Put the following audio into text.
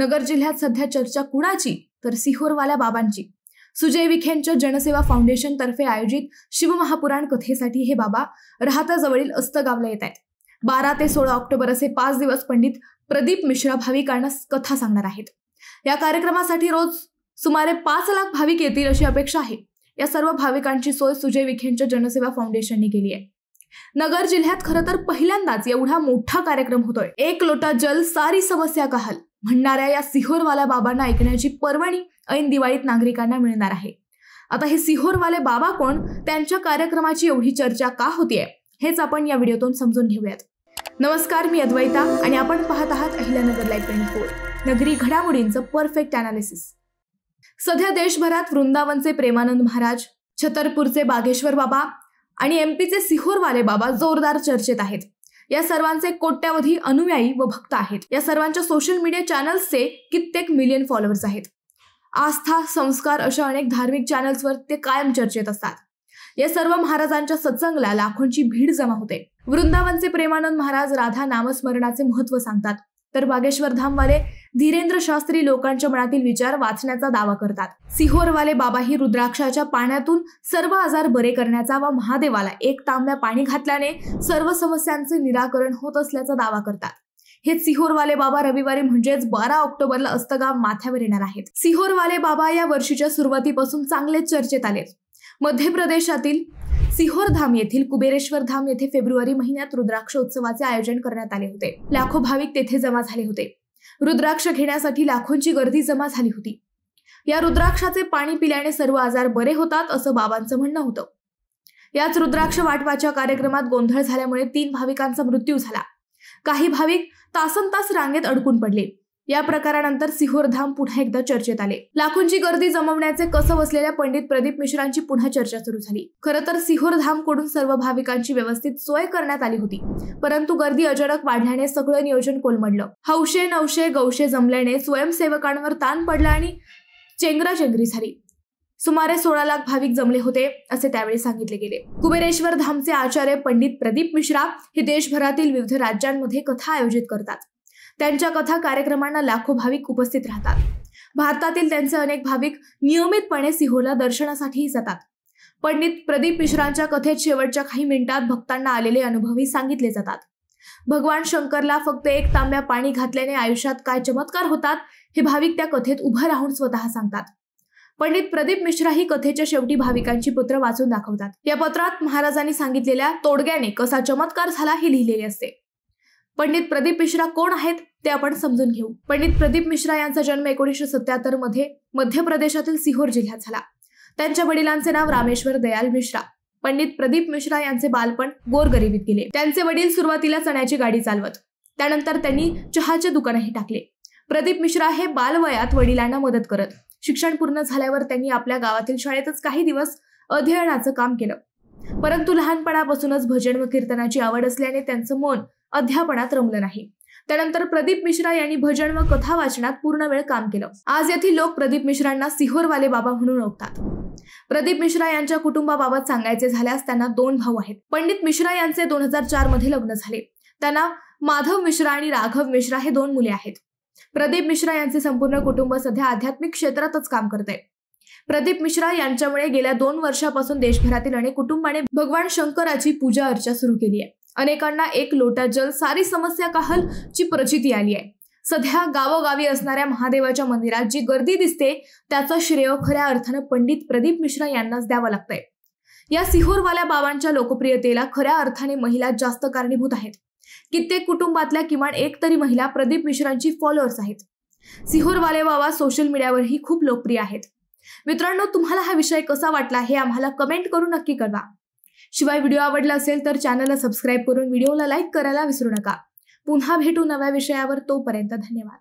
नगर जिल्ह्यात सध्या चर्चा कुणाची तर सिहोरवाल्या बाबांची। सुजय विखेंच्या जनसेवा फाउंडेशन तर्फे आयोजित शिवमहापुराण कथेसाठी हे बाबा राहता जवळील अस्तगावला येत आहेत। 12 ते 16 ऑक्टोबर असे 5 दिवस पंडित प्रदीप मिश्रा भाविकांना कथा सांगणार आहेत। या कार्यक्रमासाठी रोज सुमारे 5 लाख भाविक येतील अशी अपेक्षा आहे। या सर्व भाविकांची सोय सुजय विखेंच्या जनसेवा फाउंडेशनने केली आहे। नगर जिल्ह्यात खरं तर पहिल्यांदाच एवढा मोठा कार्यक्रम होतोय। एक लोटा जल सारी समस्या का हल म्हणणाऱ्या या सिहोरवाल्या बाबांना ऐकण्याची पर्वणी ऐन दिवाळीत नागरिकांना मिळणार आहे। आता हे सिहोरवाले बाबा कोण, त्यांच्या कार्यक्रमाची एवढी चर्चा का होतीये, हेच आपण या व्हिडिओतून समजून घेऊयात। नमस्कार, मी अद्वैता आणि आपण पाहत आहात अहिल्यानगर लाईव्ह 24, नगरी घडामोडींचं परफेक्ट अनालिसिस। सध्या देशभरात वृंदावनचे प्रेमानंद महाराज, छतरपूरचे बागेश्वर बाबा आणि एमपीचे सिहोरवाले बाबा जोरदार चर्चेत आहेत। या सर्वांचे कोट्यावधी अनुयायी व भक्त आहेत। या सर्वांच्या सोशल मीडिया चॅनल्सचे कित्येक मिलियन फॉलोअर्स आहेत। आस्था, संस्कार अशा अनेक धार्मिक चॅनल्सवर ते कायम चर्चेत असतात। या सर्व महाराजांच्या सत्संगला लाखोंची भीड जमा होते। वृंदावनचे प्रेमानंद महाराज राधा नामस्मरणाचे महत्त्व सांगतात, तर बागेश्वर धामवाले धीरेंद्र शास्त्री लोकांच्या मनातील विचार वाचण्याचा दावा करतात। सिहोरवाले बाबा ही रुद्राक्षाच्या पाण्यातून सर्व आजार बरे करण्याचा व महादेवाला 1 तांब्या पाणी घातल्याने सर्व समस्यांचे निराकरण होत असल्याचा दावा करतात। हे सिहोरवाले बाबा रविवारी म्हणजेच 12 ऑक्टोबरला अस्तगाव माथ्यावर येणार आहेत। सिहोरवाले बाबा या वर्षीच्या सुरुवातीपासून चांगलेच चर्चेत आले। मध्य प्रदेशातील सिहोर धाम येथील कुबेरेश्वर धाम येथे फेब्रुवारी महिन्यात रुद्राक्ष उत्सवाचे आयोजन करण्यात आले होते। लाखो भाविक तेथे जमा झाले होते। रुद्राक्ष घेण्यासाठी लाखोंची गर्दी जमा झाली होती। या रुद्राक्षाचे पाणी पिल्याने सर्व आजार बरे होतात असं बाबांचं म्हणणं होतं। याच रुद्राक्ष वाटपाच्या कार्यक्रमात गोंधळ झाल्यामुळे 3 भाविकांचा मृत्यू झाला। काही भाविक तासनतास रांगेत अडकून पडले। या प्रकारानंतर सिहोर धाम पुन्हा एकदा चर्चेत आले। लाखोंची गर्दी जमवण्याचे कसं बसलेल्या पंडित प्रदीप मिश्रांची पुन्हा चर्चा सुरू झाली। खरं तर सिहोर धाम कडून सर्व भाविकांची व्यवस्थित सोय करण्यात आली होती, परंतु गर्दी अचानक वाढल्याने सगळं नियोजन कोलमडलं। हौशे नवशे गौशे जमल्याने स्वयंसेवकांवर ताण पडला आणि चेंगराचेंगरी झाली। सुमारे 16 लाख भाविक जमले होते असे त्यावेळी सांगितले गेले। कुबेरेश्वर धामचे आचार्य पंडित प्रदीप मिश्रा हे देशभरातील विविध राज्यांमध्ये कथा आयोजित करतात। त्यांच्या कथा कार्यक्रमांना लाखो भाविक उपस्थित राहतात। भारतातील त्यांचे अनेक भाविक नियमितपणे सिहोरला दर्शनासाठीही जातात। पंडित प्रदीप मिश्रांच्या कथेत शेवटच्या काही मिनिटात भक्तांना आलेले अनुभवही सांगितले जातात। भगवान शंकरला फक्त 1 तांब्या पाणी घातल्याने आयुष्यात काय चमत्कार होतात हे भाविक त्या कथेत उभं राहून स्वतः सांगतात। पंडित प्रदीप मिश्रा ही कथेच्या शेवटी भाविकांची पत्र वाचून दाखवतात। या पत्रात महाराजांनी सांगितलेल्या तोडग्याने कसा चमत्कार झाला हे लिहिलेले असते। पंडित प्रदीप मिश्रा कोण आहेत ते आपण समजून घेऊ। पंडित प्रदीप मिश्रा यांचा जन्म 1977 मध्ये मध्य प्रदेशातील सिहोर जिल्ह्यात झाला। त्यांच्या वडिलांचे नाव रामेश्वर दयाल मिश्रा। पंडित प्रदीप मिश्रा यांचे बालपण गोरगरिबीत गेले। त्यांचे वडील सुरुवातीला चण्याची गाडी चालवत, त्यानंतर त्यांनी चहाचे दुकानही टाकले। प्रदीप मिश्रा हे बालवयात वडिलांना मदत करत। शिक्षण पूर्ण झाल्यावर त्यांनी आपल्या गावातील शाळेतच काही दिवस अध्ययनाचं काम केलं, परंतु लहानपणापासूनच भजन व कीर्तनाची आवड असल्याने त्यांचं मन अध्यापनात रमलं नाही। त्यानंतर प्रदीप मिश्रा यांनी भजन व कथा वाचनात पूर्ण वेळ काम केलं। आज येथील लोक प्रदीप मिश्रांना सिहोरवाले बाबा म्हणून ओळखतात। प्रदीप मिश्रा यांच्या कुटुंबाबाबत सांगायचे झाल्यास त्यांना 2 भाऊ आहेत। पंडित मिश्रा यांचे 2004 मध्ये लग्न झाले। त्यांना माधव मिश्रा आणि राघव मिश्रा हे 2 मुले आहेत। प्रदीप मिश्रा यांचे संपूर्ण कुटुंब सध्या आध्यात्मिक क्षेत्रातच काम करते। प्रदीप मिश्रा यांच्यामुळे गेल्या 2 वर्षापासून देशभरातील अनेक कुटुंबाने भगवान शंकराची पूजा अर्चा सुरू केली आहे। अनेकांना 1 लोटा जल सारी समस्या का हल ची प्रचिती आली आहे। सध्या गावोगावी असणाऱ्या महादेवाच्या मंदिरात जी गर्दी दिसते त्याचा श्रेय खऱ्या अर्थानं पंडित प्रदीप मिश्रा यांनाच द्यावं लागतंय। या सिहोरवाल्या बाबांच्या लोकप्रियतेला खऱ्या अर्थाने महिला जास्त कारणीभूत आहेत। कित्येक कुटुंबातल्या किमान 1 तरी महिला प्रदीप मिश्रांची फॉलोअर्स आहेत। सिहोरवाले बाबा सोशल मीडियावरही खूप लोकप्रिय आहेत। मित्रांनो, तुम्हाला हा विषय कसा वाटला हे आम्हाला कमेंट करून नक्की कळवा। शिवाय व्हिडिओ आवडला असेल तर चॅनलला सबस्क्राईब करून व्हिडिओला लाईक करायला विसरू नका। पुन्हा भेटू नव्या विषयावर, तोपर्यंत धन्यवाद।